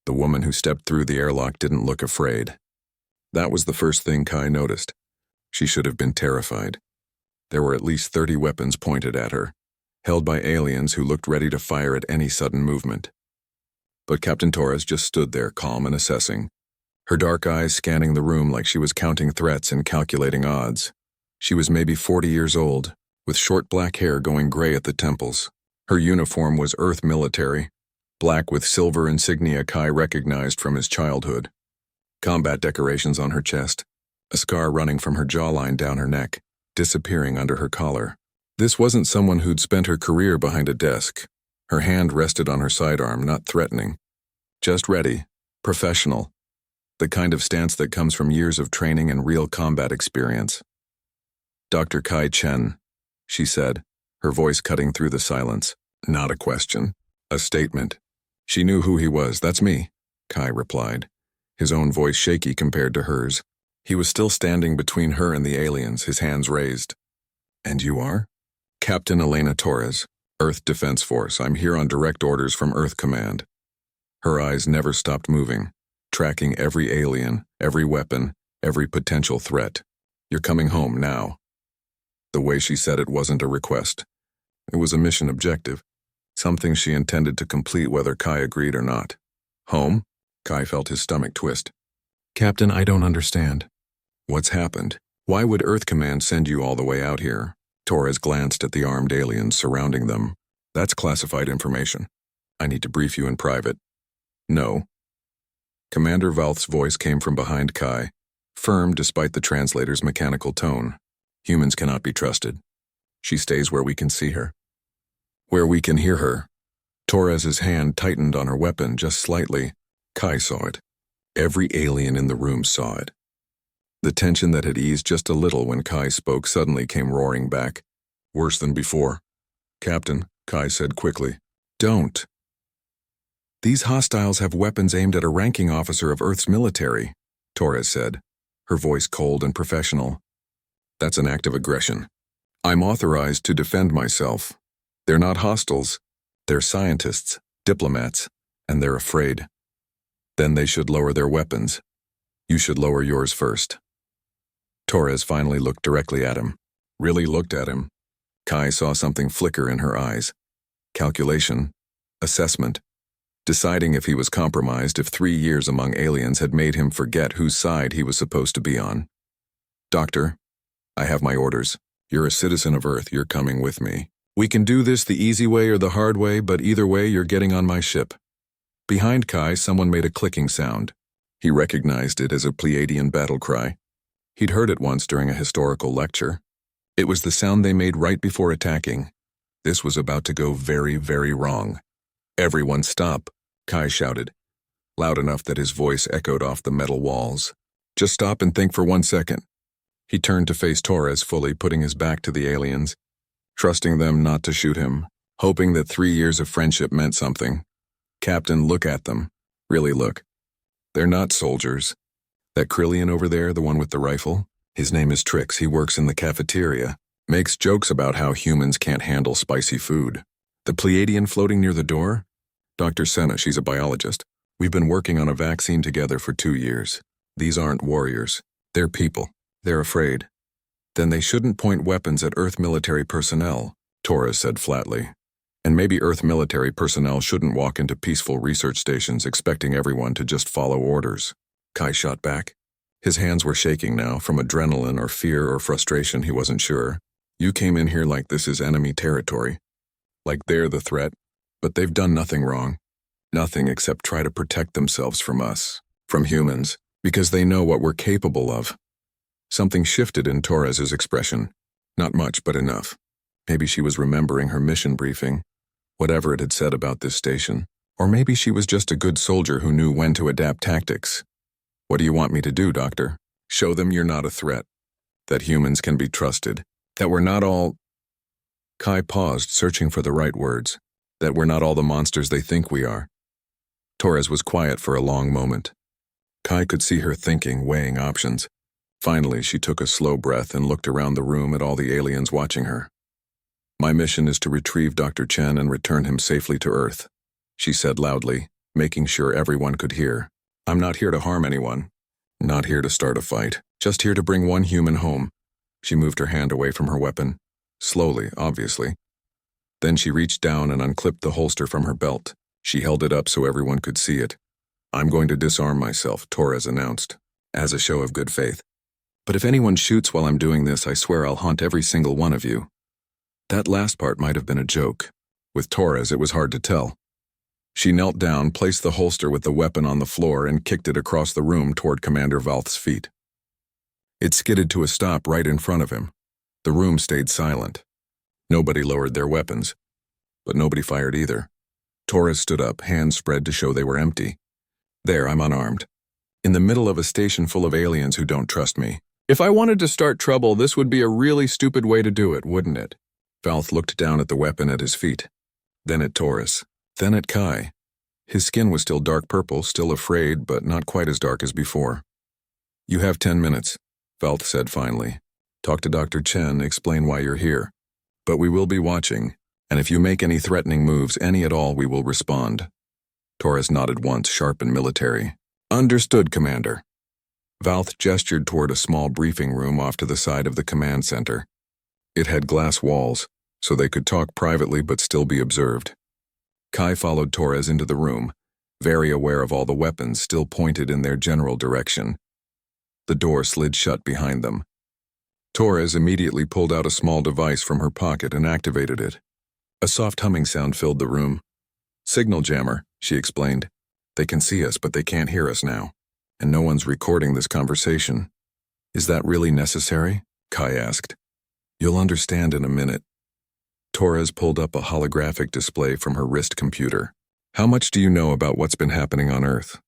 The woman who stepped through the airlock didn't look afraid. That was the first thing Kai noticed. She should have been terrified. There were at least 30 weapons pointed at her, held by aliens who looked ready to fire at any sudden movement. But Captain Torres just stood there, calm and assessing, her dark eyes scanning the room like she was counting threats and calculating odds. She was maybe 40 years old, with short black hair going gray at the temples. Her uniform was Earth military, black with silver insignia Kai recognized from his childhood. Combat decorations on her chest, a scar running from her jawline down her neck, disappearing under her collar. This wasn't someone who'd spent her career behind a desk. Her hand rested on her sidearm, not threatening. Just ready, professional. The kind of stance that comes from years of training and real combat experience. "Dr. Kai Chen," she said, her voice cutting through the silence. Not a question, a statement. She knew who he was. "That's me," Kai replied, his own voice shaky compared to hers. He was still standing between her and the aliens, his hands raised. "And you are?" "Captain Elena Torres, Earth Defense Force. I'm here on direct orders from Earth Command." Her eyes never stopped moving, tracking every alien, every weapon, every potential threat. "You're coming home now." The way she said it wasn't a request. It was a mission objective, something she intended to complete whether Kai agreed or not. "Home?" Kai felt his stomach twist. "Captain, I don't understand." "What's happened? Why would Earth Command send you all the way out here?" Torres glanced at the armed aliens surrounding them. "That's classified information. I need to brief you in private." "No." Commander Valth's voice came from behind Kai, firm despite the translator's mechanical tone. "Humans cannot be trusted. She stays where we can see her. Where we can hear her." Torres's hand tightened on her weapon just slightly. Kai saw it. Every alien in the room saw it. The tension that had eased just a little when Kai spoke suddenly came roaring back. "Worse than before." "Captain," Kai said quickly. "Don't." "These hostiles have weapons aimed at a ranking officer of Earth's military," Torres said, her voice cold and professional. "That's an act of aggression. I'm authorized to defend myself. They're not hostiles. They're scientists, diplomats, and they're afraid. Then they should lower their weapons. You should lower yours first." Torres finally looked directly at him. Really looked at him. Kai saw something flicker in her eyes. Calculation. Assessment. Deciding if he was compromised, if 3 years among aliens had made him forget whose side he was supposed to be on. "Doctor, I have my orders. You're a citizen of Earth. You're coming with me. We can do this the easy way or the hard way, but either way, you're getting on my ship." Behind Kai, someone made a clicking sound. He recognized it as a Pleiadian battle cry. He'd heard it once during a historical lecture. It was the sound they made right before attacking. This was about to go very, very wrong. "Everyone stop," Kai shouted, loud enough that his voice echoed off the metal walls. "Just stop and think for 1 second. He turned to face Torres fully, putting his back to the aliens, trusting them not to shoot him, hoping that 3 years of friendship meant something. "Captain, look at them. Really look. They're not soldiers. That Krillian over there, the one with the rifle, his name is Trix. He works in the cafeteria, makes jokes about how humans can't handle spicy food. The Pleiadian floating near the door? Dr. Senna, she's a biologist. We've been working on a vaccine together for 2 years. These aren't warriors. They're people. They're afraid." "Then they shouldn't point weapons at Earth military personnel," Torres said flatly. "And maybe Earth military personnel shouldn't walk into peaceful research stations expecting everyone to just follow orders." Kai shot back. His hands were shaking now, from adrenaline or fear or frustration, he wasn't sure. "You came in here like this is enemy territory. Like they're the threat, but they've done nothing wrong. Nothing except try to protect themselves from us, from humans, because they know what we're capable of." Something shifted in Torres's expression. Not much, but enough. Maybe she was remembering her mission briefing, whatever it had said about this station. Or maybe she was just a good soldier who knew when to adapt tactics. "What do you want me to do, Doctor?" "Show them you're not a threat. That humans can be trusted. That we're not all—" Kai paused, searching for the right words. "That we're not all the monsters they think we are." Torres was quiet for a long moment. Kai could see her thinking, weighing options. Finally, she took a slow breath and looked around the room at all the aliens watching her. "My mission is to retrieve Dr. Chen and return him safely to Earth," she said loudly, making sure everyone could hear. I'm not here to harm anyone. Not here to start a fight. Just here to bring one human home. She moved her hand away from her weapon. Slowly, obviously. Then she reached down and unclipped the holster from her belt. She held it up so everyone could see it. I'm going to disarm myself, Torres announced, as a show of good faith. But if anyone shoots while I'm doing this, I swear I'll haunt every single one of you. That last part might have been a joke. With Torres, it was hard to tell. She knelt down, placed the holster with the weapon on the floor, and kicked it across the room toward Commander Valth's feet. It skidded to a stop right in front of him. The room stayed silent. Nobody lowered their weapons, but nobody fired either. Torres stood up, hands spread to show they were empty. There, I'm unarmed. In the middle of a station full of aliens who don't trust me. If I wanted to start trouble, this would be a really stupid way to do it, wouldn't it? Valth looked down at the weapon at his feet, then at Torres, then at Kai. His skin was still dark purple, still afraid, but not quite as dark as before. You have 10 minutes, Valth said finally. Talk to Dr. Chen, explain why you're here. But we will be watching, and if you make any threatening moves, any at all, we will respond. Torres nodded once, sharp and military. Understood, Commander. Valth gestured toward a small briefing room off to the side of the command center. It had glass walls, so they could talk privately but still be observed. Kai followed Torres into the room, very aware of all the weapons still pointed in their general direction. The door slid shut behind them. Torres immediately pulled out a small device from her pocket and activated it. A soft humming sound filled the room. Signal jammer, she explained. They can see us, but they can't hear us now. And no one's recording this conversation. Is that really necessary? Kai asked. You'll understand in a minute. Torres pulled up a holographic display from her wrist computer. How much do you know about what's been happening on Earth?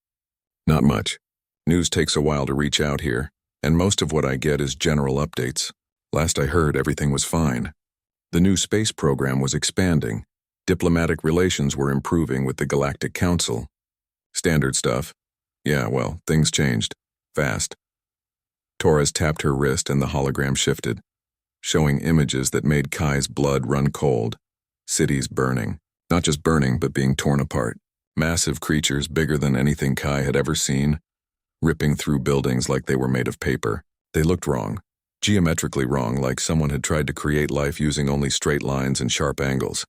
Not much. News takes a while to reach out here, and most of what I get is general updates. Last I heard, everything was fine. The new space program was expanding. Diplomatic relations were improving with the Galactic Council. Standard stuff. Yeah, well, things changed. Fast. Torres tapped her wrist and the hologram shifted, showing images that made Kai's blood run cold. Cities burning. Not just burning, but being torn apart. Massive creatures bigger than anything Kai had ever seen, ripping through buildings like they were made of paper. They looked wrong. Geometrically wrong, like someone had tried to create life using only straight lines and sharp angles.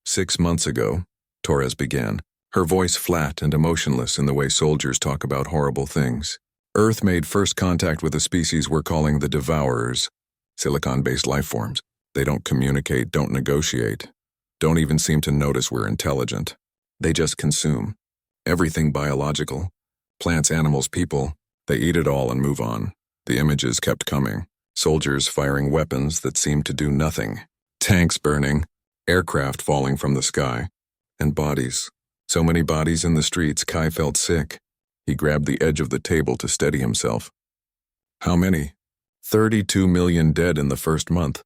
6 months ago, Torres began, her voice flat and emotionless in the way soldiers talk about horrible things. Earth made first contact with a species we're calling the Devourers, silicon-based life forms. They don't communicate, don't negotiate, don't even seem to notice we're intelligent. They just consume. Everything biological. Plants, animals, people. They eat it all and move on. The images kept coming. Soldiers firing weapons that seemed to do nothing. Tanks burning. Aircraft falling from the sky. And bodies. So many bodies in the streets, Kai felt sick. He grabbed the edge of the table to steady himself. How many? 32 million dead in the first month.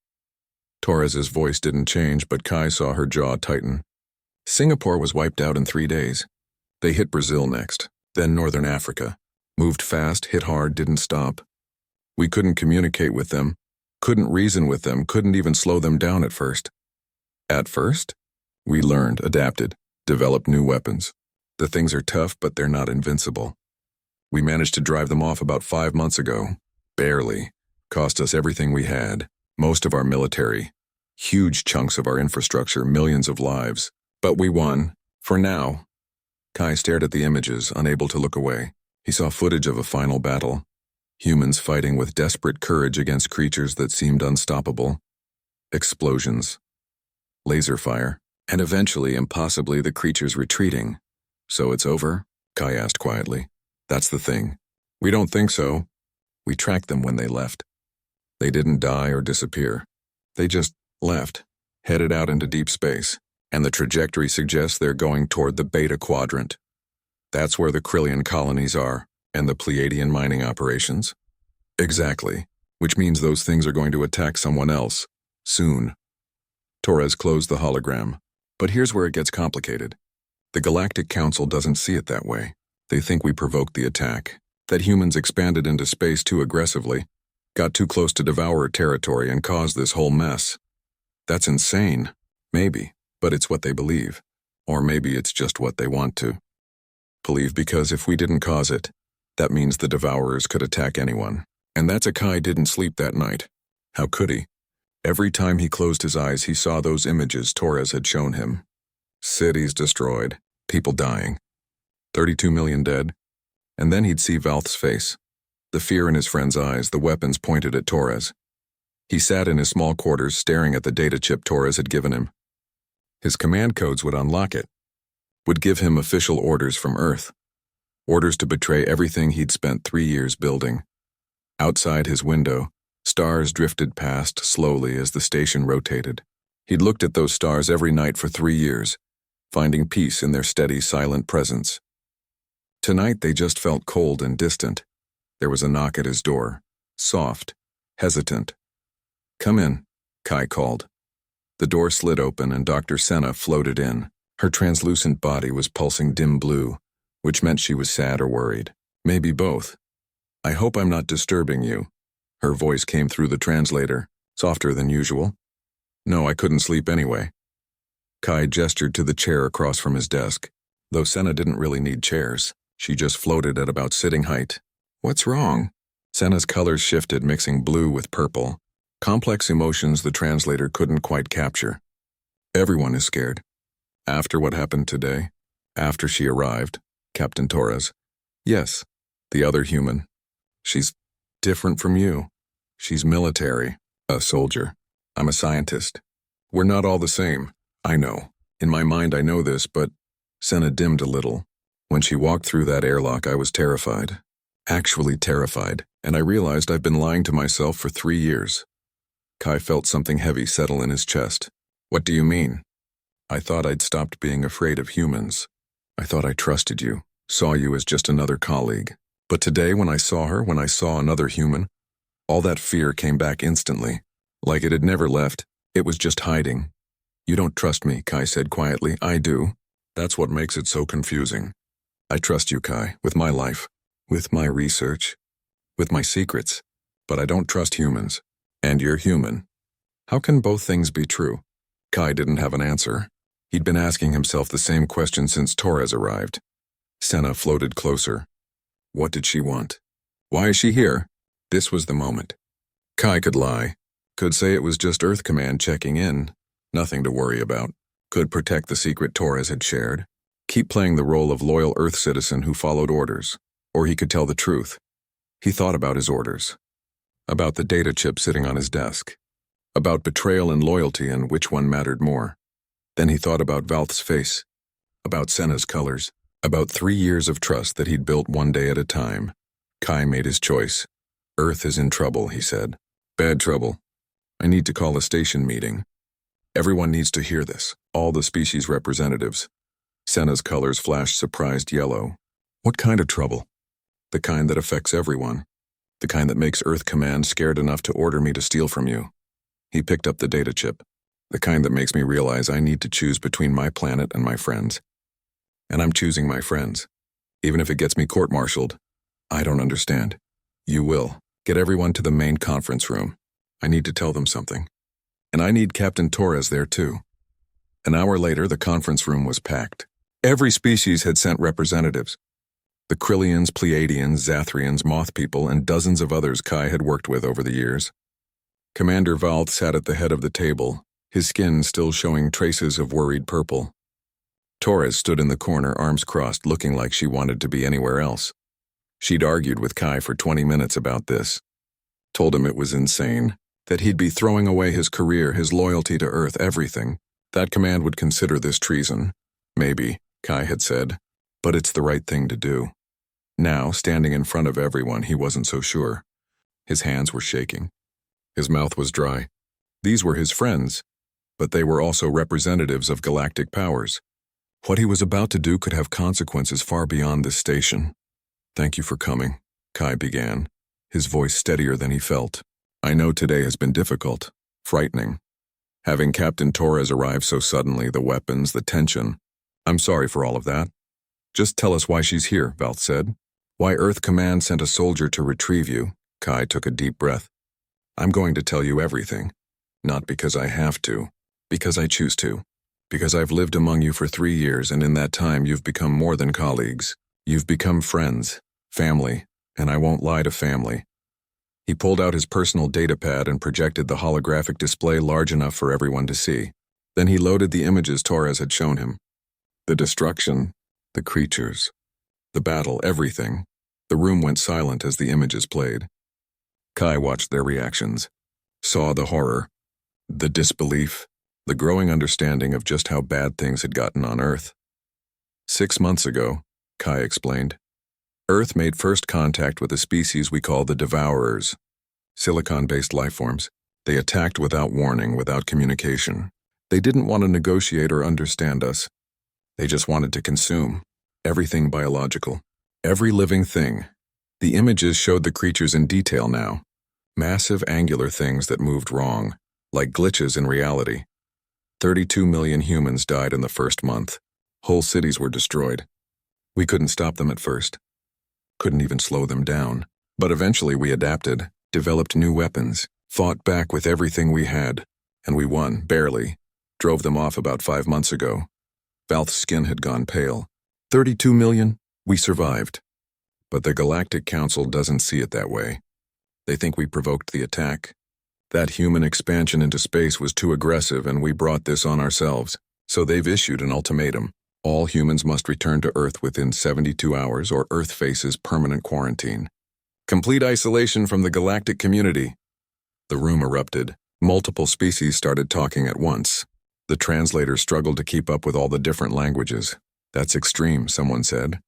Torres's voice didn't change, but Kai saw her jaw tighten. Singapore was wiped out in 3 days. They hit Brazil next, then Northern Africa. Moved fast, hit hard, didn't stop. We couldn't communicate with them, couldn't reason with them, couldn't even slow them down at first. At first? We learned, adapted, developed new weapons. The things are tough, but they're not invincible. We managed to drive them off about 5 months ago. Barely. Cost us everything we had. Most of our military. Huge chunks of our infrastructure, millions of lives. But we won. For now. Kai stared at the images, unable to look away. He saw footage of a final battle. Humans fighting with desperate courage against creatures that seemed unstoppable. Explosions. Laser fire. And eventually, impossibly, the creatures retreating. So it's over? Kai asked quietly. That's the thing. We don't think so. We tracked them when they left. They didn't die or disappear. They just left, headed out into deep space, and the trajectory suggests they're going toward the Beta Quadrant. That's where the Krillian colonies are, and the Pleiadian mining operations. Exactly, which means those things are going to attack someone else, soon. Torres closed the hologram, but here's where it gets complicated. The Galactic Council doesn't see it that way. They think we provoked the attack, that humans expanded into space too aggressively, got too close to Devourer territory and caused this whole mess. That's insane. Maybe, but it's what they believe. Or maybe it's just what they want to. Believe because if we didn't cause it, that means the Devourers could attack anyone. And that's a Kai didn't sleep that night. How could he? Every time he closed his eyes, he saw those images Torres had shown him. Cities destroyed, people dying, 32 million dead. And then he'd see Valth's face, the fear in his friend's eyes, the weapons pointed at Torres. He sat in his small quarters staring at the data chip Torres had given him. His command codes would unlock it, would give him official orders from Earth, orders to betray everything he'd spent 3 years building. Outside his window, stars drifted past slowly as the station rotated. He'd looked at those stars every night for 3 years, finding peace in their steady, silent presence. Tonight they just felt cold and distant. There was a knock at his door, soft, hesitant. "Come in," Kai called. The door slid open and Dr. Senna floated in. Her translucent body was pulsing dim blue, which meant she was sad or worried. Maybe both. "I hope I'm not disturbing you." Her voice came through the translator, softer than usual. "No, I couldn't sleep anyway." Kai gestured to the chair across from his desk. Though Senna didn't really need chairs, she just floated at about sitting height. "What's wrong?" Senna's colors shifted, mixing blue with purple. Complex emotions the translator couldn't quite capture. "Everyone is scared. After what happened today, after she arrived, Captain Torres." "Yes, the other human. She's different from you. She's military, a soldier. I'm a scientist. We're not all the same. I know. In my mind I know this, but..." Senna dimmed a little. "When she walked through that airlock, I was terrified. Actually terrified, and I realized I've been lying to myself for 3 years. Kai felt something heavy settle in his chest. "What do you mean?" "I thought I'd stopped being afraid of humans. I thought I trusted you, saw you as just another colleague. But today when I saw her, when I saw another human, all that fear came back instantly. Like it had never left, it was just hiding." "You don't trust me," Kai said quietly. "I do. That's what makes it so confusing. I trust you, Kai, with my life, with my research, with my secrets, but I don't trust humans. And you're human. How can both things be true?" Kai didn't have an answer. He'd been asking himself the same question since Torres arrived. Senna floated closer. What did she want? Why is she here? This was the moment. Kai could lie. Could say it was just Earth Command checking in. Nothing to worry about. Could protect the secret Torres had shared. Keep playing the role of loyal Earth citizen who followed orders. Or he could tell the truth. He thought about his orders. About the data chip sitting on his desk. About betrayal and loyalty and which one mattered more. Then he thought about Valth's face. About Senna's colors. About 3 years of trust that he'd built one day at a time. Kai made his choice. Earth is in trouble, he said. Bad trouble. I need to call a station meeting. Everyone needs to hear this, all the species representatives. Senna's colors flashed surprised yellow. What kind of trouble? The kind that affects everyone. The kind that makes Earth Command scared enough to order me to steal from you. He picked up the data chip. The kind that makes me realize I need to choose between my planet and my friends. And I'm choosing my friends. Even if it gets me court-martialed. I don't understand. You will. Get everyone to the main conference room. I need to tell them something. And I need Captain Torres there too. An hour later, the conference room was packed. Every species had sent representatives. The Krillians, Pleiadians, Zathrians, Moth People, and dozens of others Kai had worked with over the years. Commander Valth sat at the head of the table, his skin still showing traces of worried purple. Torres stood in the corner, arms crossed, looking like she wanted to be anywhere else. She'd argued with Kai for 20 minutes about this. Told him it was insane, that he'd be throwing away his career, his loyalty to Earth, everything. That command would consider this treason. Maybe, Kai had said, but it's the right thing to do. Now, standing in front of everyone, he wasn't so sure. His hands were shaking. His mouth was dry. These were his friends, but they were also representatives of galactic powers. What he was about to do could have consequences far beyond this station. Thank you for coming, Kai began, his voice steadier than he felt. I know today has been difficult, frightening. Having Captain Torres arrive so suddenly, the weapons, the tension. I'm sorry for all of that. Just tell us why she's here, Valth said. Why Earth Command sent a soldier to retrieve you. Kai took a deep breath. I'm going to tell you everything. Not because I have to, because I choose to. Because I've lived among you for 3 years, and in that time you've become more than colleagues. You've become friends, family, and I won't lie to family. He pulled out his personal datapad and projected the holographic display large enough for everyone to see. Then he loaded the images Torres had shown him. The destruction, the creatures, the battle, everything. The room went silent as the images played. Kai watched their reactions, saw the horror, the disbelief, the growing understanding of just how bad things had gotten on Earth. 6 months ago, Kai explained, Earth made first contact with a species we call the Devourers. Silicon-based lifeforms. They attacked without warning, without communication. They didn't want to negotiate or understand us. They just wanted to consume. Everything biological. Every living thing. The images showed the creatures in detail now. Massive angular things that moved wrong, like glitches in reality. 32 million humans died in the first month. Whole cities were destroyed. We couldn't stop them at first. Couldn't even slow them down. But eventually we adapted, developed new weapons, fought back with everything we had, and we won, barely. Drove them off about 5 months ago. Valth's skin had gone pale. 32 million? We survived. But the Galactic Council doesn't see it that way. They think we provoked the attack. That human expansion into space was too aggressive and we brought this on ourselves. So they've issued an ultimatum. All humans must return to Earth within 72 hours or Earth faces permanent quarantine. Complete isolation from the galactic community. The room erupted. Multiple species started talking at once. The translator struggled to keep up with all the different languages. That's extreme, someone said.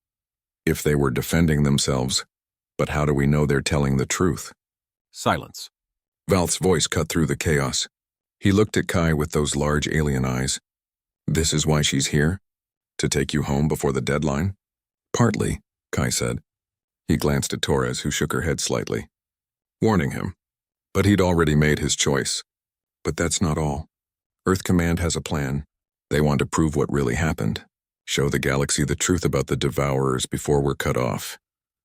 If they were defending themselves. But how do we know they're telling the truth? Silence. Valth's voice cut through the chaos. He looked at Kai with those large alien eyes. This is why she's here? To take you home before the deadline? Partly, Kai said. He glanced at Torres, who shook her head slightly, warning him. But he'd already made his choice. But that's not all. Earth Command has a plan. They want to prove what really happened. Show the galaxy the truth about the Devourers before we're cut off.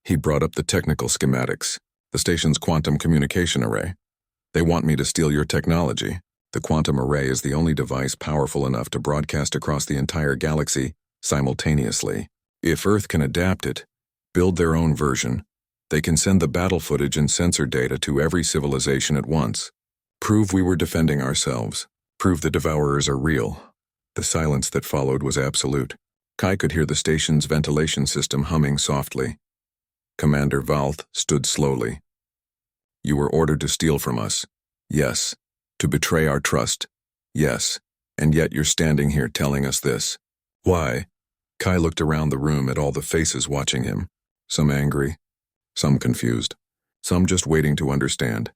He brought up the technical schematics, the station's quantum communication array. They want me to steal your technology. The quantum array is the only device powerful enough to broadcast across the entire galaxy simultaneously. If Earth can adapt it, build their own version, they can send the battle footage and sensor data to every civilization at once. Prove we were defending ourselves. Prove the Devourers are real. The silence that followed was absolute. Kai could hear the station's ventilation system humming softly. Commander Valth stood slowly. You were ordered to steal from us. Yes. To betray our trust. Yes. And yet you're standing here telling us this. Why? Kai looked around the room at all the faces watching him. Some angry, some confused, some just waiting to understand.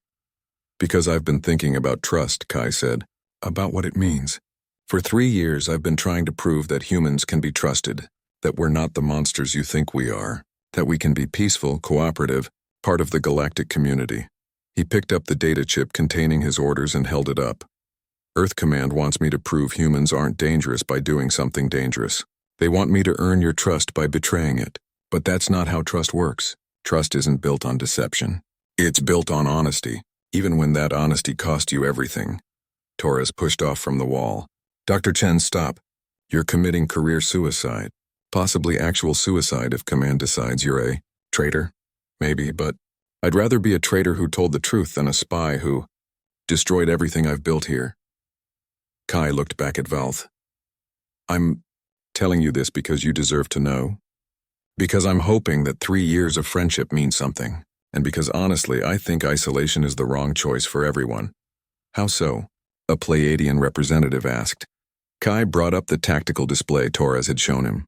Because I've been thinking about trust, Kai said. About what it means. For 3 years I've been trying to prove that humans can be trusted, that we're not the monsters you think we are, that we can be peaceful, cooperative, part of the galactic community. He picked up the data chip containing his orders and held it up. Earth Command wants me to prove humans aren't dangerous by doing something dangerous. They want me to earn your trust by betraying it. But that's not how trust works. Trust isn't built on deception. It's built on honesty, even when that honesty cost you everything. Torres pushed off from the wall. Dr. Chen, stop. You're committing career suicide. Possibly actual suicide if Command decides you're a traitor. Maybe, but I'd rather be a traitor who told the truth than a spy who destroyed everything I've built here. Kai looked back at Valth. I'm telling you this because you deserve to know. Because I'm hoping that 3 years of friendship means something. And because honestly, I think isolation is the wrong choice for everyone. How so? A Pleiadian representative asked. Kai brought up the tactical display Torres had shown him.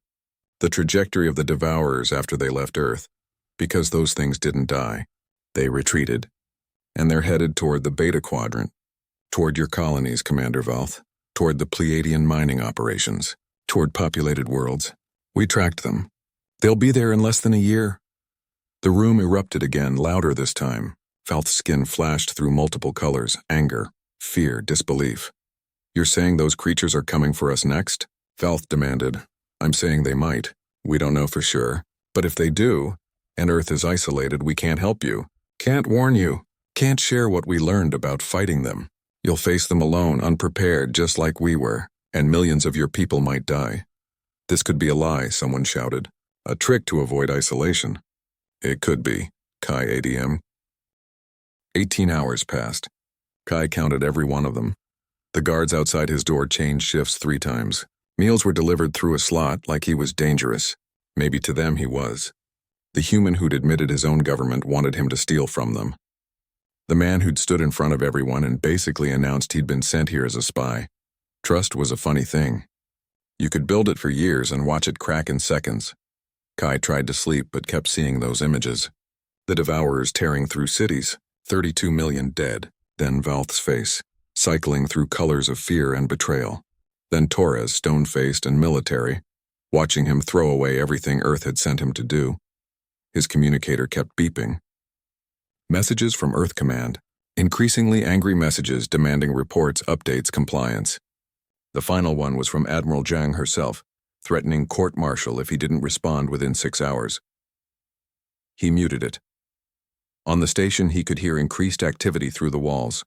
The trajectory of the Devourers after they left Earth. Because those things didn't die. They retreated. And they're headed toward the Beta Quadrant. Toward your colonies, Commander Valth. Toward the Pleiadian mining operations. Toward populated worlds. We tracked them. They'll be there in less than a year. The room erupted again, louder this time. Valth's skin flashed through multiple colors, anger, fear, disbelief. You're saying those creatures are coming for us next? Valth demanded. I'm saying they might. We don't know for sure. But if they do, and Earth is isolated, we can't help you. Can't warn you. Can't share what we learned about fighting them. You'll face them alone, unprepared, just like we were, and millions of your people might die. This could be a lie, someone shouted. A trick to avoid isolation. It could be, Kai ADM. 18 hours passed. Kai counted every one of them. The guards outside his door changed shifts 3 times. Meals were delivered through a slot like he was dangerous. Maybe to them he was. The human who'd admitted his own government wanted him to steal from them. The man who'd stood in front of everyone and basically announced he'd been sent here as a spy. Trust was a funny thing. You could build it for years and watch it crack in seconds. Kai tried to sleep but kept seeing those images. The devourers tearing through cities, 32 million dead, then Valth's face, cycling through colors of fear and betrayal. Then Torres, stone-faced and military, watching him throw away everything Earth had sent him to do. His communicator kept beeping. Messages from Earth Command, increasingly angry messages demanding reports, updates, compliance. The final one was from Admiral Zhang herself, threatening court-martial if he didn't respond within 6 hours. He muted it. On the station, he could hear increased activity through the walls.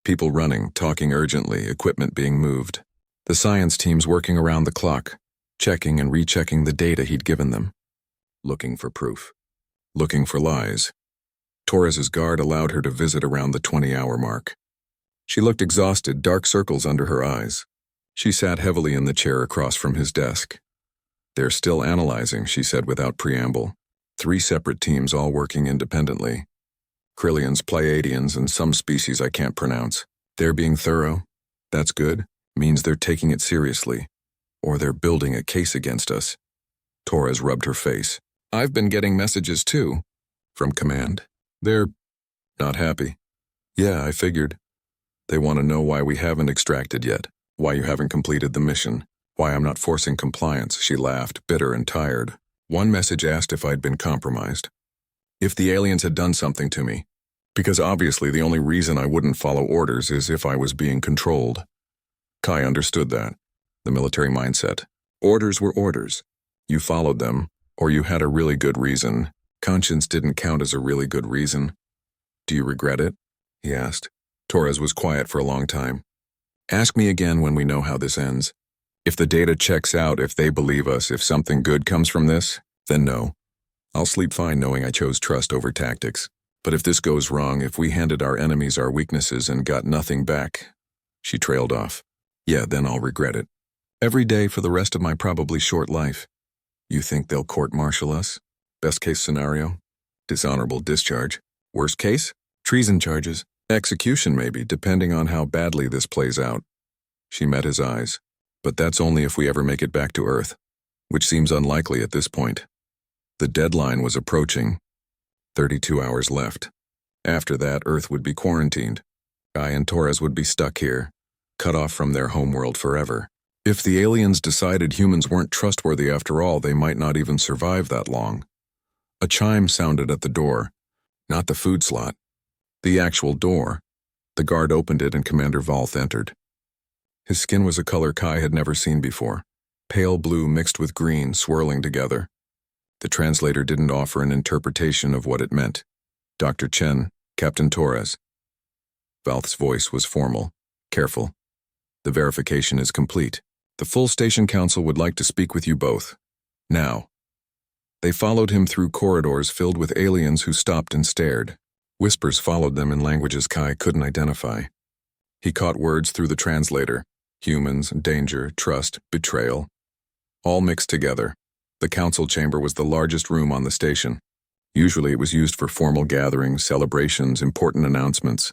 People running, talking urgently, equipment being moved. The science teams working around the clock, checking and rechecking the data he'd given them. Looking for proof. Looking for lies. Torres's guard allowed her to visit around the 20-hour mark. She looked exhausted, dark circles under her eyes. She sat heavily in the chair across from his desk. "They're still analyzing," she said without preamble. 3 separate teams all working independently. Krillians, Pleiadians, and some species I can't pronounce. They're being thorough. That's good. Means they're taking it seriously. Or they're building a case against us. Torres rubbed her face. "I've been getting messages too." From command. "They're not happy." "Yeah, I figured. They want to know why we haven't extracted yet, why you haven't completed the mission, why I'm not forcing compliance." She laughed, bitter and tired. One message asked if I'd been compromised. If the aliens had done something to me. Because obviously the only reason I wouldn't follow orders is if I was being controlled. Kai understood that. The military mindset. Orders were orders. You followed them, or you had a really good reason. Conscience didn't count as a really good reason. "Do you regret it?" he asked. Torres was quiet for a long time. "Ask me again when we know how this ends. If the data checks out, if they believe us, if something good comes from this, then no. I'll sleep fine knowing I chose trust over tactics. But if this goes wrong, if we handed our enemies our weaknesses and got nothing back," she trailed off. "Yeah, then I'll regret it. Every day for the rest of my probably short life." "You think they'll court-martial us? Best case scenario? Dishonorable discharge. Worst case? Treason charges. Execution maybe, depending on how badly this plays out." She met his eyes. "But that's only if we ever make it back to Earth, which seems unlikely at this point." The deadline was approaching. 32 hours left. After that, Earth would be quarantined. Kai and Torres would be stuck here, cut off from their homeworld forever. If the aliens decided humans weren't trustworthy after all, they might not even survive that long. A chime sounded at the door. Not the food slot. The actual door. The guard opened it and Commander Valth entered. His skin was a color Kai had never seen before. Pale blue mixed with green, swirling together. The translator didn't offer an interpretation of what it meant. "Dr. Chen, Captain Torres." Valth's voice was formal, careful. "The verification is complete. The full station council would like to speak with you both. Now." They followed him through corridors filled with aliens who stopped and stared. Whispers followed them in languages Kai couldn't identify. He caught words through the translator. Humans, danger, trust, betrayal. All mixed together. The council chamber was the largest room on the station. Usually it was used for formal gatherings, celebrations, important announcements.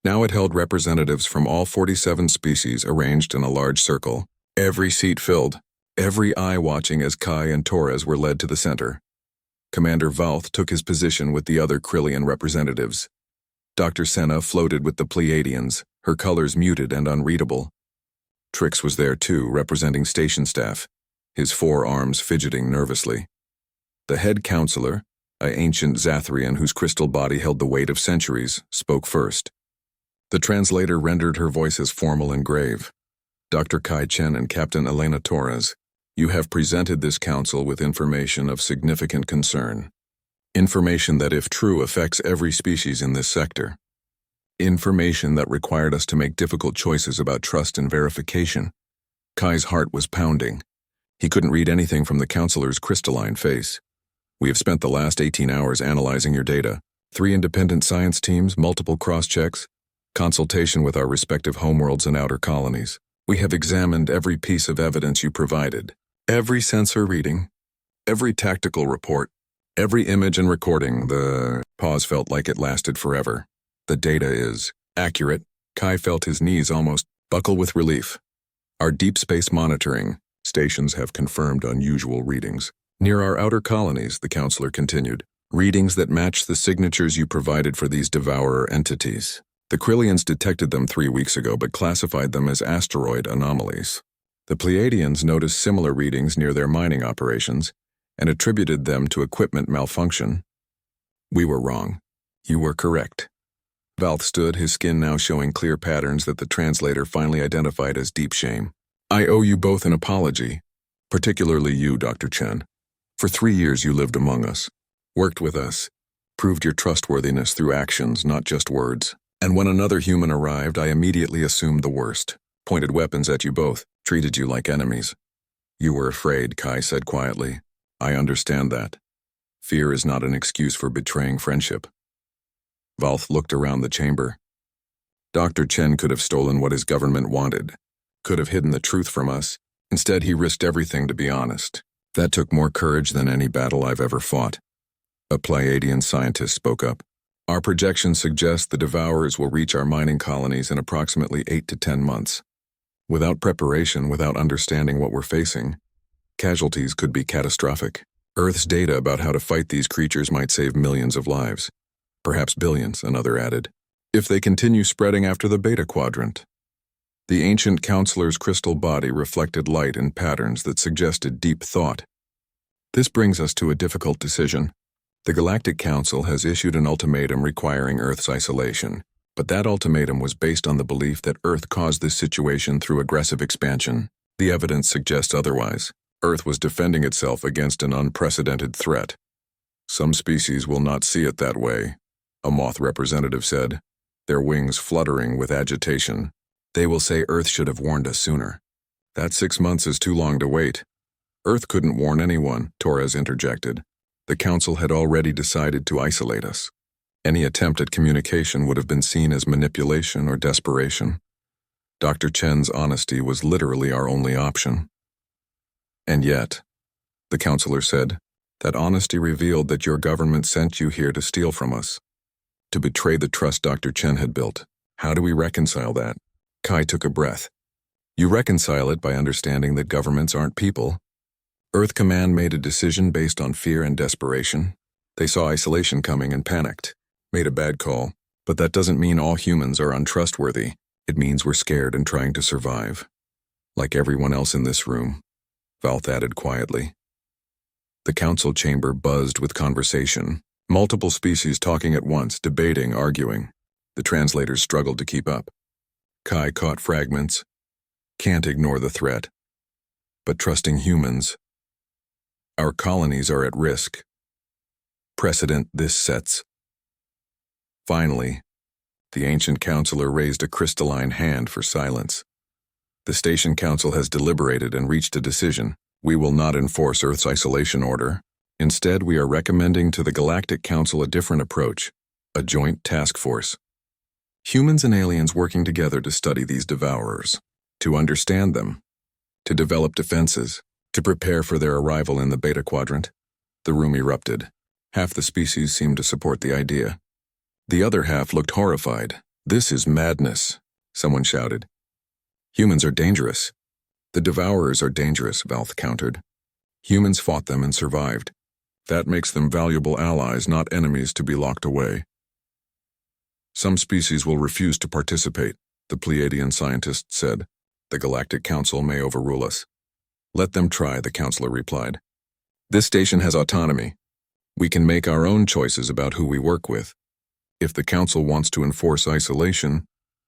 Now it held representatives from all 47 species arranged in a large circle. Every seat filled. Every eye watching as Kai and Torres were led to the center. Commander Valth took his position with the other Krillian representatives. Dr. Senna floated with the Pleiadians, her colors muted and unreadable. Trix was there too, representing station staff, his 4 arms fidgeting nervously. The head counselor, an ancient Zathrian whose crystal body held the weight of centuries, spoke first. The translator rendered her voice as formal and grave. "Dr. Kai Chen and Captain Elena Torres, you have presented this council with information of significant concern. Information that, if true, affects every species in this sector. Information that required us to make difficult choices about trust and verification." Kai's heart was pounding. He couldn't read anything from the counselor's crystalline face. "We have spent the last 18 hours analyzing your data. 3 independent science teams, multiple cross-checks, consultation with our respective homeworlds and outer colonies. We have examined every piece of evidence you provided. Every sensor reading, every tactical report, every image and recording." The pause felt like it lasted forever. "The data is accurate." Kai felt his knees almost buckle with relief. "Our deep space monitoring stations have confirmed unusual readings. Near our outer colonies," the counselor continued, "readings that match the signatures you provided for these devourer entities. The Krillians detected them 3 weeks ago but classified them as asteroid anomalies. The Pleiadians noticed similar readings near their mining operations and attributed them to equipment malfunction. We were wrong. You were correct." Valth stood, his skin now showing clear patterns that the translator finally identified as deep shame. "I owe you both an apology, particularly you, Dr. Chen. For 3 years you lived among us, worked with us, proved your trustworthiness through actions, not just words. And when another human arrived, I immediately assumed the worst, pointed weapons at you both, treated you like enemies." "You were afraid," Kai said quietly. "I understand that. Fear is not an excuse for betraying friendship." Valth looked around the chamber. Dr. Chen could have stolen what his government wanted, could have hidden the truth from us. Instead, he risked everything to be honest. That took more courage than any battle I've ever fought. A Pleiadian scientist spoke up. "Our projections suggest the Devourers will reach our mining colonies in approximately 8 to 10 months. Without preparation, without understanding what we're facing, casualties could be catastrophic. Earth's data about how to fight these creatures might save millions of lives. Perhaps billions," another added, "if they continue spreading after the Beta Quadrant." The ancient counselor's crystal body reflected light in patterns that suggested deep thought. "This brings us to a difficult decision. The Galactic Council has issued an ultimatum requiring Earth's isolation, but that ultimatum was based on the belief that Earth caused this situation through aggressive expansion. The evidence suggests otherwise. Earth was defending itself against an unprecedented threat. Some species will not see it that way," a moth representative said, their wings fluttering with agitation. "They will say Earth should have warned us sooner. That 6 months is too long to wait." "Earth couldn't warn anyone," Torres interjected. "The Council had already decided to isolate us. Any attempt at communication would have been seen as manipulation or desperation. Dr. Chen's honesty was literally our only option." "And yet," the counselor said, "that honesty revealed that your government sent you here to steal from us, to betray the trust Dr. Chen had built. How do we reconcile that?" Kai took a breath. "You reconcile it by understanding that governments aren't people. Earth Command made a decision based on fear and desperation. They saw isolation coming and panicked, made a bad call, but that doesn't mean all humans are untrustworthy. It means we're scared and trying to survive. Like everyone else in this room," Valth added quietly. The council chamber buzzed with conversation. Multiple species talking at once, debating, arguing. The translators struggled to keep up. Kai caught fragments. "Can't ignore the threat. But trusting humans. Our colonies are at risk. Precedent this sets." Finally, the ancient counselor raised a crystalline hand for silence. "The station council has deliberated and reached a decision. We will not enforce Earth's isolation order. Instead, we are recommending to the Galactic Council a different approach, a joint task force. Humans and aliens working together to study these devourers, to understand them, to develop defenses, to prepare for their arrival in the Beta Quadrant." The room erupted. Half the species seemed to support the idea. The other half looked horrified. "This is madness," someone shouted. "Humans are dangerous." "The devourers are dangerous," Valth countered. "Humans fought them and survived. That makes them valuable allies, not enemies to be locked away." "Some species will refuse to participate," the Pleiadian scientist said. "The Galactic Council may overrule us." "Let them try," the counselor replied. "This station has autonomy. We can make our own choices about who we work with. If the Council wants to enforce isolation,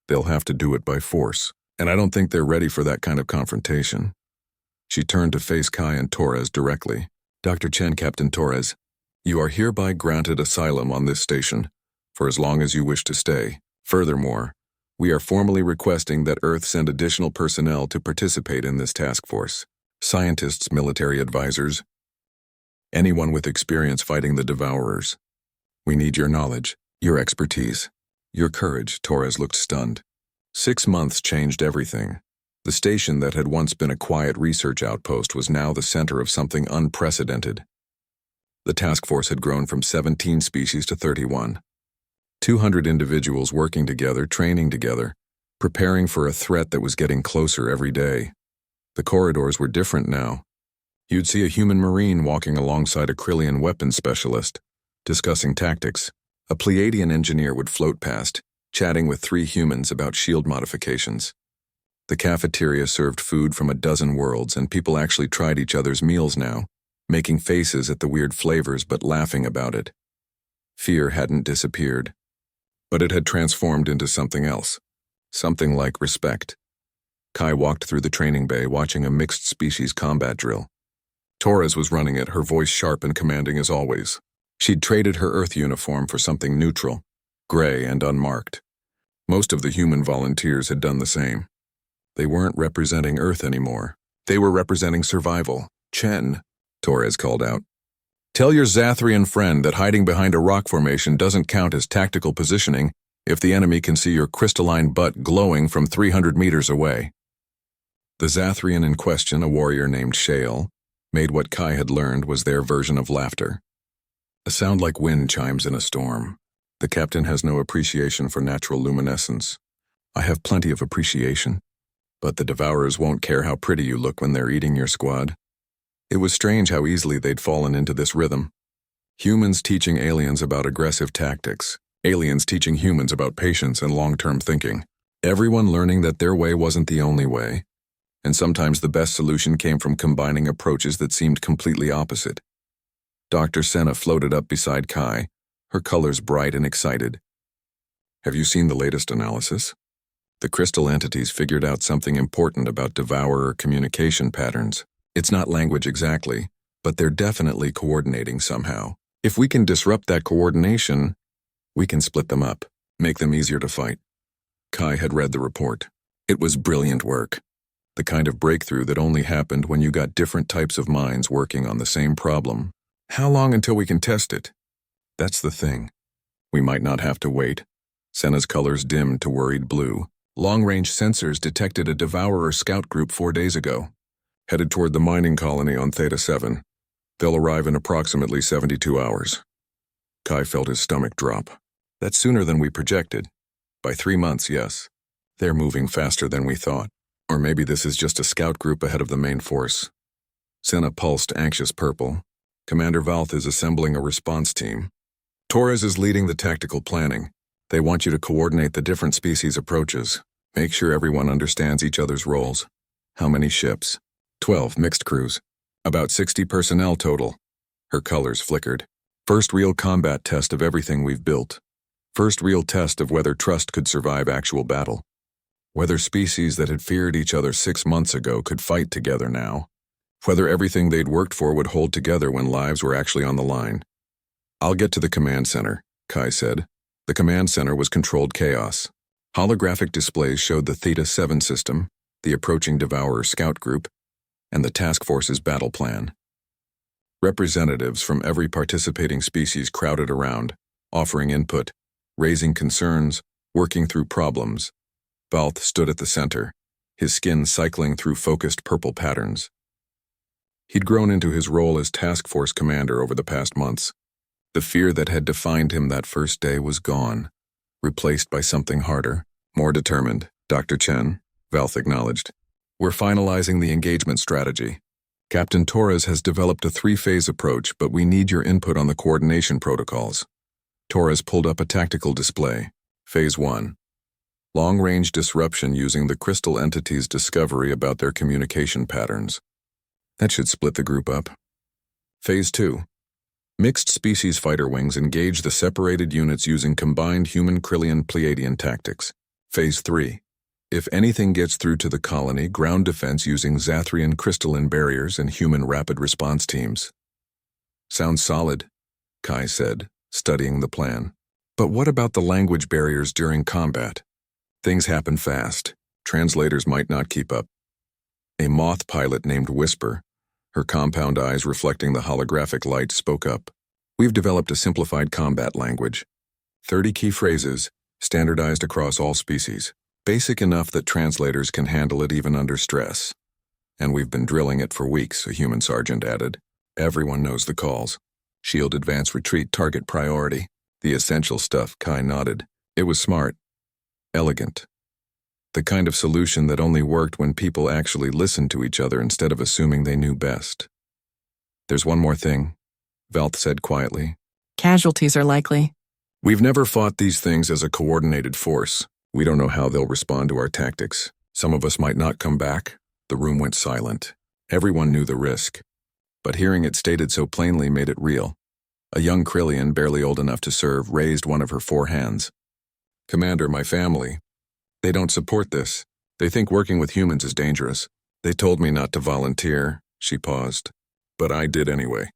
they'll have to do it by force, and I don't think they're ready for that kind of confrontation." She turned to face Kai and Torres directly. "Dr. Chen, Captain Torres, you are hereby granted asylum on this station, for as long as you wish to stay. Furthermore, we are formally requesting that Earth send additional personnel to participate in this task force. Scientists, military advisors, anyone with experience fighting the Devourers. We need your knowledge, your expertise, your courage. Torres looked stunned. 6 months changed everything. The station that had once been a quiet research outpost was now the center of something unprecedented. The task force had grown from 17 species to 31. 200 individuals working together, training together, preparing for a threat that was getting closer every day. The corridors were different now. You'd see a human marine walking alongside a Krillian weapons specialist, discussing tactics. A Pleiadian engineer would float past, chatting with 3 humans about shield modifications. The cafeteria served food from a dozen worlds, and people actually tried each other's meals now, making faces at the weird flavors but laughing about it. Fear hadn't disappeared, but it had transformed into something else, something like respect. Kai walked through the training bay, watching a mixed-species combat drill. Torres was running it, her voice sharp and commanding as always. She'd traded her Earth uniform for something neutral, gray and unmarked. Most of the human volunteers had done the same. They weren't representing Earth anymore. They were representing survival. Chen, Torres called out. Tell your Zathrian friend that hiding behind a rock formation doesn't count as tactical positioning if the enemy can see your crystalline butt glowing from 300 meters away. The Zathrian in question, a warrior named Shale, made what Kai had learned was their version of laughter. A sound like wind chimes in a storm. The captain has no appreciation for natural luminescence. I have plenty of appreciation, but the Devourers won't care how pretty you look when they're eating your squad. It was strange how easily they'd fallen into this rhythm. Humans teaching aliens about aggressive tactics, aliens teaching humans about patience and long-term thinking. Everyone learning that their way wasn't the only way, and sometimes the best solution came from combining approaches that seemed completely opposite. Dr. Senna floated up beside Kai, her colors bright and excited. Have you seen the latest analysis? The crystal entities figured out something important about Devourer communication patterns. It's not language exactly, but they're definitely coordinating somehow. If we can disrupt that coordination, we can split them up, make them easier to fight. Kai had read the report. It was brilliant work. The kind of breakthrough that only happened when you got different types of minds working on the same problem. How long until we can test it? That's the thing. We might not have to wait. Senna's colors dimmed to worried blue. Long-range sensors detected a Devourer scout group 4 days ago, headed toward the mining colony on Theta 7. They'll arrive in approximately 72 hours. Kai felt his stomach drop. That's sooner than we projected. By 3 months, yes. They're moving faster than we thought. Or maybe this is just a scout group ahead of the main force. Senna pulsed anxious purple. Commander Valth is assembling a response team. Torres is leading the tactical planning. They want you to coordinate the different species approaches. Make sure everyone understands each other's roles. How many ships? 12 mixed crews. About 60 personnel total. Her colors flickered. First real combat test of everything we've built. First real test of whether trust could survive actual battle. Whether species that had feared each other 6 months ago could fight together now. Whether everything they'd worked for would hold together when lives were actually on the line. I'll get to the command center, Kai said. The command center was controlled chaos. Holographic displays showed the Theta 7 system, the approaching Devourer scout group, and the task force's battle plan. Representatives from every participating species crowded around, offering input, raising concerns, working through problems. Valth stood at the center, his skin cycling through focused purple patterns. He'd grown into his role as task force commander over the past months. The fear that had defined him that first day was gone, replaced by something harder, more determined. Dr. Chen, Valth acknowledged. We're finalizing the engagement strategy. Captain Torres has developed a 3-phase approach, but we need your input on the coordination protocols. Torres pulled up a tactical display. Phase 1. Long-range disruption using the crystal entity's discovery about their communication patterns. That should split the group up. Phase 2. Mixed species fighter wings engage the separated units using combined human-Krillian Pleiadian tactics. Phase 3. If anything gets through to the colony, ground defense using Zathrian crystalline barriers and human rapid response teams. Sounds solid, Kai said, studying the plan. But what about the language barriers during combat? Things happen fast. Translators might not keep up. A moth pilot named Whisper, her compound eyes reflecting the holographic light, spoke up. We've developed a simplified combat language. 30 key phrases, standardized across all species. Basic enough that translators can handle it even under stress. And we've been drilling it for weeks, a human sergeant added. Everyone knows the calls. Shield advance retreat target priority. The essential stuff, Kai nodded. It was smart. Elegant. The kind of solution that only worked when people actually listened to each other instead of assuming they knew best. There's one more thing, Velth said quietly. Casualties are likely. We've never fought these things as a coordinated force. We don't know how they'll respond to our tactics. Some of us might not come back. The room went silent. Everyone knew the risk. But hearing it stated so plainly made it real. A young Krillian, barely old enough to serve, raised one of her 4 hands. Commander, my family. They don't support this. They think working with humans is dangerous. They told me not to volunteer, she paused. But I did anyway.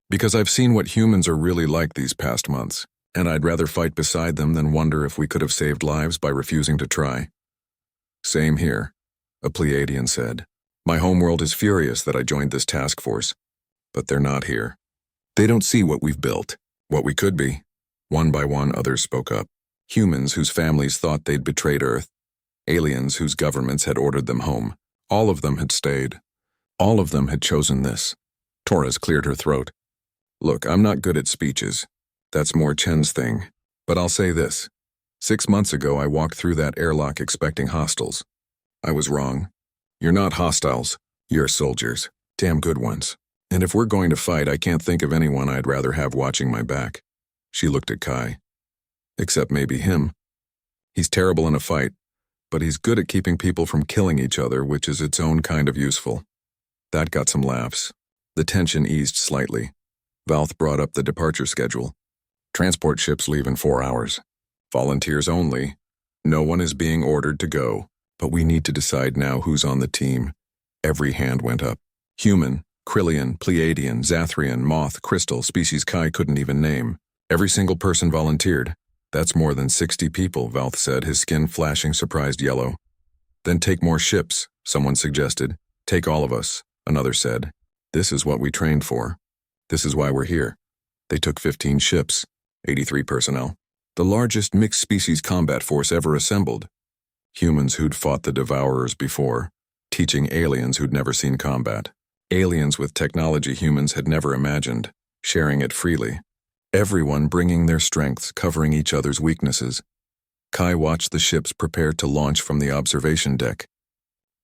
Because I've seen what humans are really like these past months, and I'd rather fight beside them than wonder if we could have saved lives by refusing to try. Same here, a Pleiadian said. My homeworld is furious that I joined this task force. But they're not here. They don't see what we've built, what we could be. One by one, others spoke up. Humans whose families thought they'd betrayed Earth. Aliens whose governments had ordered them home. All of them had stayed. All of them had chosen this. Torres cleared her throat. Look, I'm not good at speeches. That's more Chen's thing. But I'll say this. 6 months ago, I walked through that airlock expecting hostiles. I was wrong. You're not hostiles. You're soldiers. Damn good ones. And if we're going to fight, I can't think of anyone I'd rather have watching my back. She looked at Kai. Except maybe him. He's terrible in a fight, but he's good at keeping people from killing each other, which is its own kind of useful. That got some laughs. The tension eased slightly. Valth brought up the departure schedule. Transport ships leave in 4 hours. Volunteers only. No one is being ordered to go, but we need to decide now who's on the team. Every hand went up. Human, Krillian, Pleiadian, Zathrian, Moth, Crystal, species Kai couldn't even name. Every single person volunteered. That's more than 60 people, Valth said, his skin flashing surprised yellow. Then take more ships, someone suggested. Take all of us, another said. This is what we trained for. This is why we're here. They took 15 ships, 83 personnel. The largest mixed-species combat force ever assembled. Humans who'd fought the Devourers before, teaching aliens who'd never seen combat. Aliens with technology humans had never imagined, sharing it freely. Everyone bringing their strengths, covering each other's weaknesses. Kai watched the ships prepare to launch from the observation deck.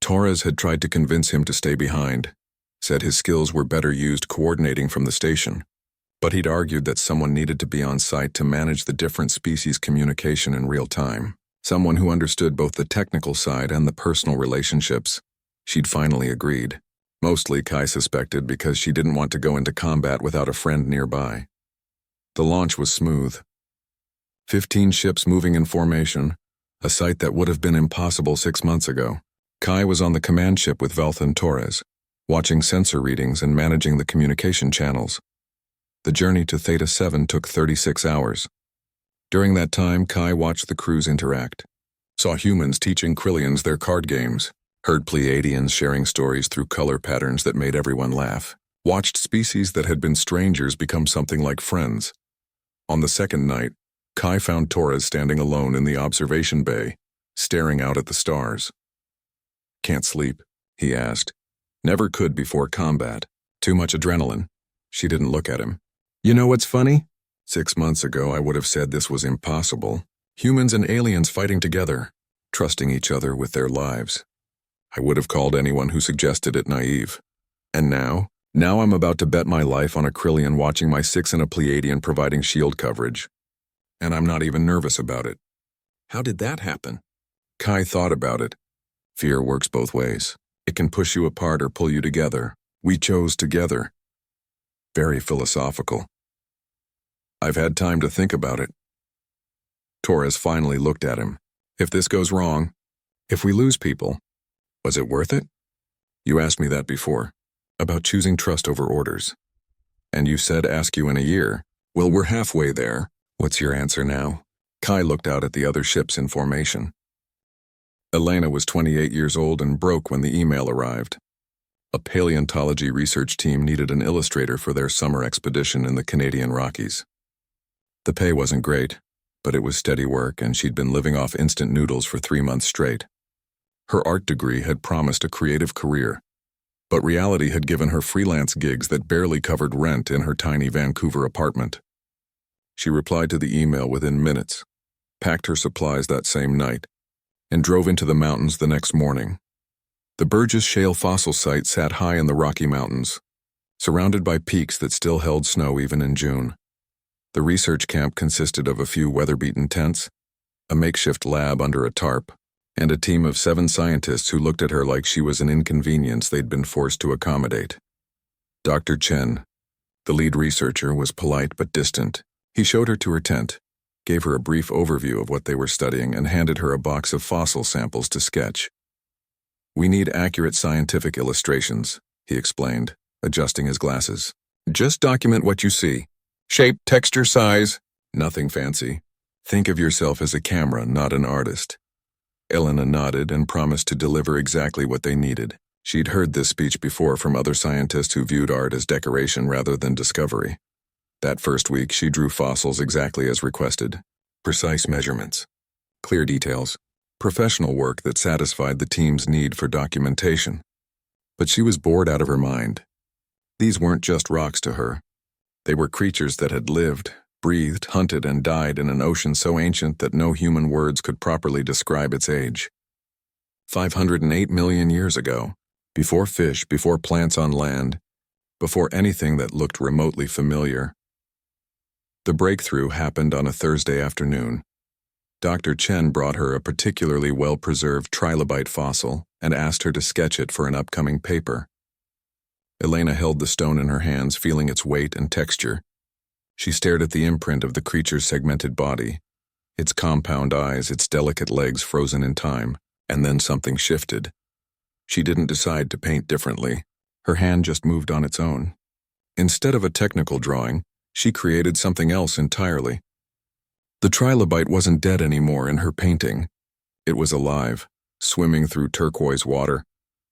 Torres had tried to convince him to stay behind, said his skills were better used coordinating from the station. But he'd argued that someone needed to be on site to manage the different species' communication in real time. Someone who understood both the technical side and the personal relationships. She'd finally agreed. Mostly, Kai suspected, because she didn't want to go into combat without a friend nearby. The launch was smooth. 15 ships moving in formation, a sight that would have been impossible 6 months ago. Kai was on the command ship with Velth and Torres, watching sensor readings and managing the communication channels. The journey to Theta 7 took 36 hours. During that time, Kai watched the crews interact, saw humans teaching Krillians their card games, heard Pleiadians sharing stories through color patterns that made everyone laugh, watched species that had been strangers become something like friends. On the second night, Kai found Torres standing alone in the observation bay, staring out at the stars. Can't sleep, he asked. Never could before combat. Too much adrenaline. She didn't look at him. You know what's funny? 6 months ago, I would have said this was impossible. Humans and aliens fighting together, trusting each other with their lives. I would have called anyone who suggested it naive. And now I'm about to bet my life on a Krillian watching my 6 and a Pleiadian providing shield coverage. And I'm not even nervous about it. How did that happen? Kai thought about it. Fear works both ways. It can push you apart or pull you together. We chose together. Very philosophical. I've had time to think about it. Torres finally looked at him. If this goes wrong, if we lose people, was it worth it? You asked me that before, about choosing trust over orders. And you said ask you in a year. Well, we're halfway there. What's your answer now? Kai looked out at the other ships in formation. Elena was 28 years old and broke when the email arrived. A paleontology research team needed an illustrator for their summer expedition in the Canadian Rockies. The pay wasn't great, but it was steady work, and she'd been living off instant noodles for 3 months straight. Her art degree had promised a creative career, but reality had given her freelance gigs that barely covered rent in her tiny Vancouver apartment. She replied to the email within minutes, packed her supplies that same night, and drove into the mountains the next morning. The Burgess Shale fossil site sat high in the Rocky Mountains, surrounded by peaks that still held snow even in June. The research camp consisted of a few weather-beaten tents, a makeshift lab under a tarp, and a team of 7 scientists who looked at her like she was an inconvenience they'd been forced to accommodate. Dr. Chen, the lead researcher, was polite but distant. He showed her to her tent, gave her a brief overview of what they were studying, and handed her a box of fossil samples to sketch. "We need accurate scientific illustrations," he explained, adjusting his glasses. "Just document what you see. Shape, texture, size. Nothing fancy. Think of yourself as a camera, not an artist." Elena nodded and promised to deliver exactly what they needed. She'd heard this speech before from other scientists who viewed art as decoration rather than discovery. That first week, she drew fossils exactly as requested. Precise measurements, clear details, professional work that satisfied the team's need for documentation. But she was bored out of her mind. These weren't just rocks to her. They were creatures that had lived, breathed, hunted, and died in an ocean so ancient that no human words could properly describe its age. 508 million years ago, before fish, before plants on land, before anything that looked remotely familiar. The breakthrough happened on a Thursday afternoon. Dr. Chen brought her a particularly well-preserved trilobite fossil and asked her to sketch it for an upcoming paper. Elena held the stone in her hands, feeling its weight and texture. She stared at the imprint of the creature's segmented body, its compound eyes, its delicate legs frozen in time, and then something shifted. She didn't decide to paint differently. Her hand just moved on its own. Instead of a technical drawing, she created something else entirely. The trilobite wasn't dead anymore in her painting. It was alive, swimming through turquoise water,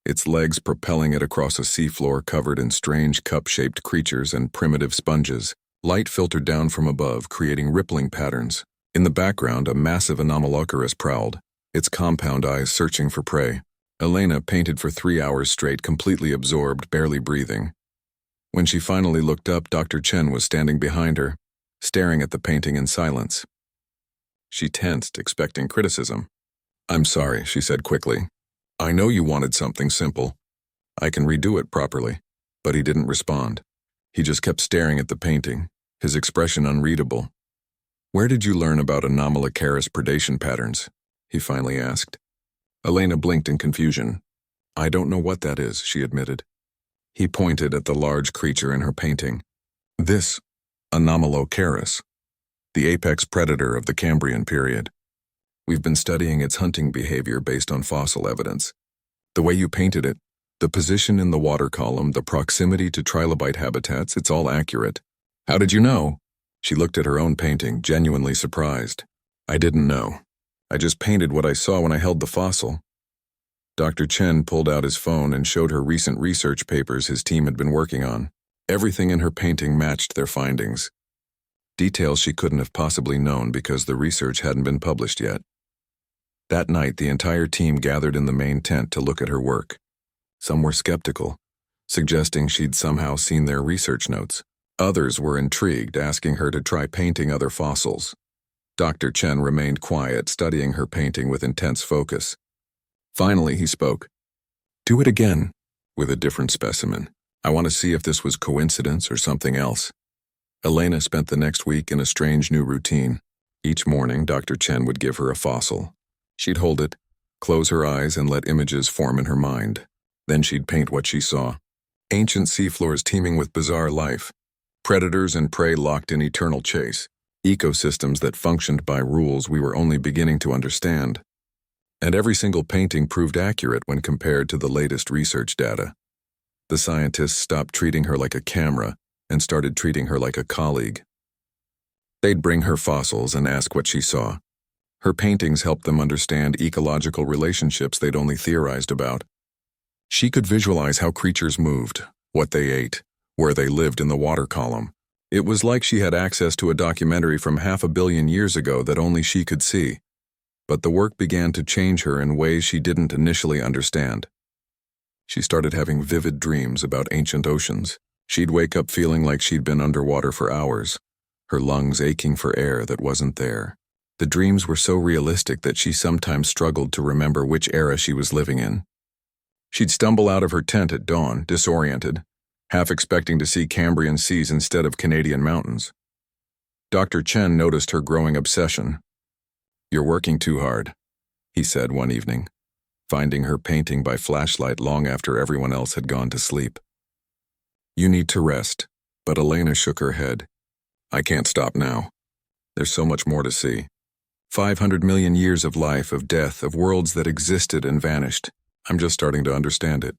its legs propelling it across a seafloor covered in strange cup-shaped creatures and primitive sponges. Light filtered down from above, creating rippling patterns. In the background, a massive anomalocaris prowled, its compound eyes searching for prey. Elena painted for 3 hours straight, completely absorbed, barely breathing. When she finally looked up, Dr. Chen was standing behind her, staring at the painting in silence. She tensed, expecting criticism. "I'm sorry," she said quickly. "I know you wanted something simple. I can redo it properly." But he didn't respond. He just kept staring at the painting, his expression unreadable. "Where did you learn about anomalocaris predation patterns?" he finally asked. Elena blinked in confusion. "I don't know what that is," she admitted. He pointed at the large creature in her painting. "This anomalocaris, the apex predator of the Cambrian period. We've been studying its hunting behavior based on fossil evidence. The way you painted it, the position in the water column, the proximity to trilobite habitats, it's all accurate." "How did you know?" She looked at her own painting, genuinely surprised. "I didn't know. I just painted what I saw when I held the fossil." Dr. Chen pulled out his phone and showed her recent research papers his team had been working on. Everything in her painting matched their findings. Details she couldn't have possibly known because the research hadn't been published yet. That night, the entire team gathered in the main tent to look at her work. Some were skeptical, suggesting she'd somehow seen their research notes. Others were intrigued, asking her to try painting other fossils. Dr. Chen remained quiet, studying her painting with intense focus. Finally, he spoke. "Do it again, with a different specimen. I want to see if this was coincidence or something else." Elena spent the next week in a strange new routine. Each morning, Dr. Chen would give her a fossil. She'd hold it, close her eyes, and let images form in her mind. Then she'd paint what she saw. Ancient seafloors teeming with bizarre life. Predators and prey locked in eternal chase. Ecosystems that functioned by rules we were only beginning to understand. And every single painting proved accurate when compared to the latest research data. The scientists stopped treating her like a camera and started treating her like a colleague. They'd bring her fossils and ask what she saw. Her paintings helped them understand ecological relationships they'd only theorized about. She could visualize how creatures moved, what they ate, where they lived in the water column. It was like she had access to a documentary from 500 million years ago that only she could see. But the work began to change her in ways she didn't initially understand. She started having vivid dreams about ancient oceans. She'd wake up feeling like she'd been underwater for hours, her lungs aching for air that wasn't there. The dreams were so realistic that she sometimes struggled to remember which era she was living in. She'd stumble out of her tent at dawn, disoriented, half expecting to see Cambrian seas instead of Canadian mountains. Dr. Chen noticed her growing obsession. "You're working too hard," he said one evening, finding her painting by flashlight long after everyone else had gone to sleep. "You need to rest," but Elena shook her head. "I can't stop now. There's so much more to see. 500 million years of life, of death, of worlds that existed and vanished. I'm just starting to understand it."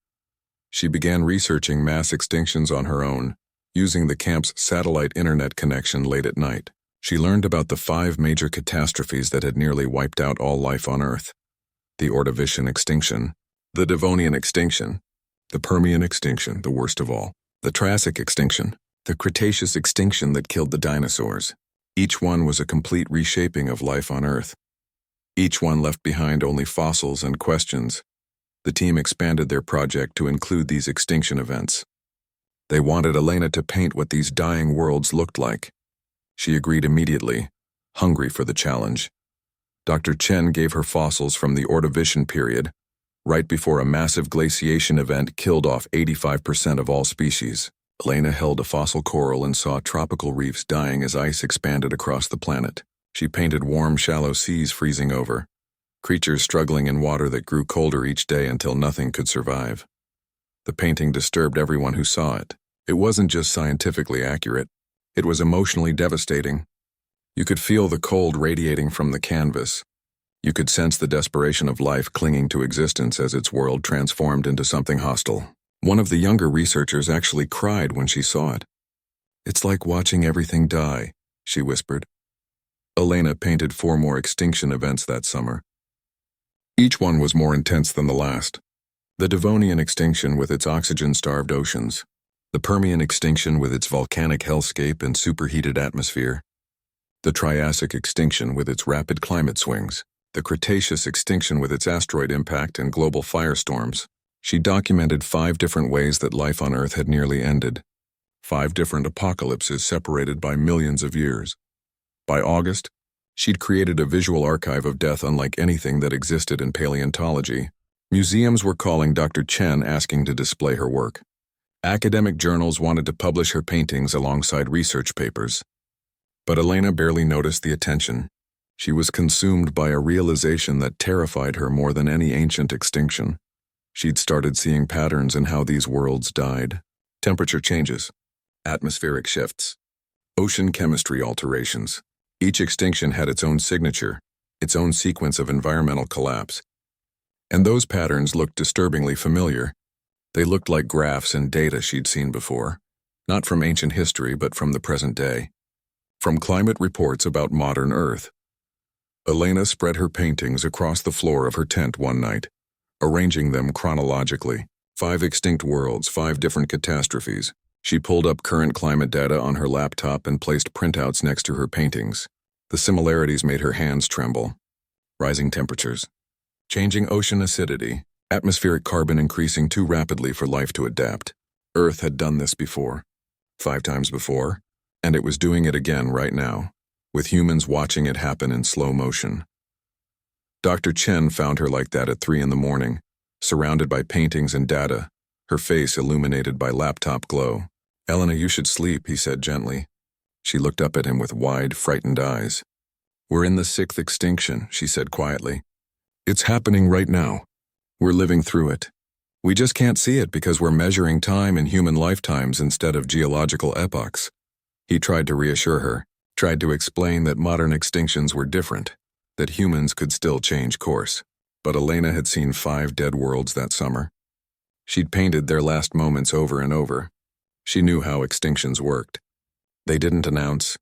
She began researching mass extinctions on her own, using the camp's satellite internet connection late at night. She learned about the 5 major catastrophes that had nearly wiped out all life on Earth. The Ordovician extinction, the Devonian extinction, the Permian extinction, the worst of all, the Triassic extinction, the Cretaceous extinction that killed the dinosaurs. Each one was a complete reshaping of life on Earth. Each one left behind only fossils and questions. The team expanded their project to include these extinction events. They wanted Elena to paint what these dying worlds looked like. She agreed immediately, hungry for the challenge. Dr. Chen gave her fossils from the Ordovician period, right before a massive glaciation event killed off 85% of all species. Elena held a fossil coral and saw tropical reefs dying as ice expanded across the planet. She painted warm, shallow seas freezing over, creatures struggling in water that grew colder each day until nothing could survive. The painting disturbed everyone who saw it. It wasn't just scientifically accurate. It was emotionally devastating. You could feel the cold radiating from the canvas. You could sense the desperation of life clinging to existence as its world transformed into something hostile. One of the younger researchers actually cried when she saw it. "It's like watching everything die," she whispered. Elena painted 4 more extinction events that summer. Each one was more intense than the last. The Devonian extinction with its oxygen-starved oceans, the Permian extinction with its volcanic hellscape and superheated atmosphere, the Triassic extinction with its rapid climate swings, the Cretaceous extinction with its asteroid impact and global firestorms. She documented 5 different ways that life on Earth had nearly ended, 5 different apocalypses separated by millions of years. By August, she'd created a visual archive of death unlike anything that existed in paleontology. Museums were calling Dr. Chen asking to display her work. Academic journals wanted to publish her paintings alongside research papers. But Elena barely noticed the attention. She was consumed by a realization that terrified her more than any ancient extinction. She'd started seeing patterns in how these worlds died. Temperature changes, atmospheric shifts, ocean chemistry alterations. Each extinction had its own signature, its own sequence of environmental collapse. And those patterns looked disturbingly familiar. They looked like graphs and data she'd seen before, not from ancient history but from the present day. From climate reports about modern Earth. Elena spread her paintings across the floor of her tent one night, arranging them chronologically. 5 extinct worlds, 5 different catastrophes. She pulled up current climate data on her laptop and placed printouts next to her paintings. The similarities made her hands tremble. Rising temperatures, changing ocean acidity, atmospheric carbon increasing too rapidly for life to adapt. Earth had done this before, 5 times before, and it was doing it again right now, with humans watching it happen in slow motion. Dr. Chen found her like that at 3 in the morning, surrounded by paintings and data, her face illuminated by laptop glow. "Elena, you should sleep," he said gently. She looked up at him with wide, frightened eyes. "We're in the 6th extinction," she said quietly. "It's happening right now. We're living through it. We just can't see it because we're measuring time in human lifetimes instead of geological epochs." He tried to reassure her, tried to explain that modern extinctions were different, that humans could still change course. But Elena had seen 5 dead worlds that summer. She'd painted their last moments over and over. She knew how extinctions worked. They didn't announce,